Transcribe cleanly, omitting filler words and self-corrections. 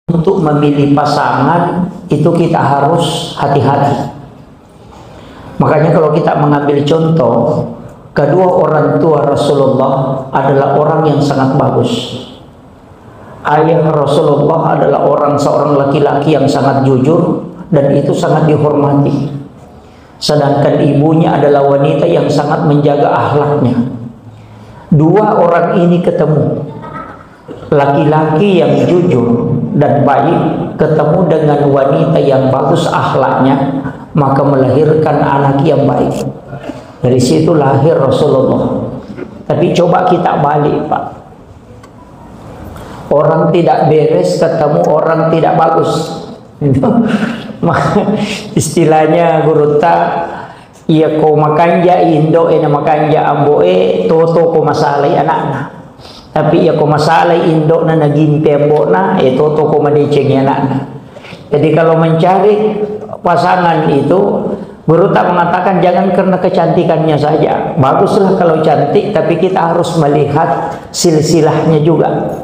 untuk memilih pasangan itu kita harus hati-hati. Makanya kalau kita mengambil contoh, kedua orang tua Rasulullah adalah orang yang sangat bagus. Ayah Rasulullah adalah seorang laki-laki yang sangat jujur dan itu sangat dihormati. Sedangkan ibunya adalah wanita yang sangat menjaga akhlaknya. Dua orang ini ketemu, laki-laki yang jujur dan baik ketemu dengan wanita yang bagus akhlaknya, maka melahirkan anak yang baik. Dari situ lahir Rasulullah. Tapi coba kita balik, Pak. Orang tidak beres ketemu orang tidak bagus. Istilahnya guru tak, iya ko makanja indo ena makanja amboe toto ko masalay anak-anak. Tapi ya ko masalay indo na naging pembo na toto ko madeceng anak-anak. Jadi kalau mencari pasangan itu, guru tak mengatakan jangan karena kecantikannya saja. Baguslah kalau cantik, tapi kita harus melihat silsilahnya juga.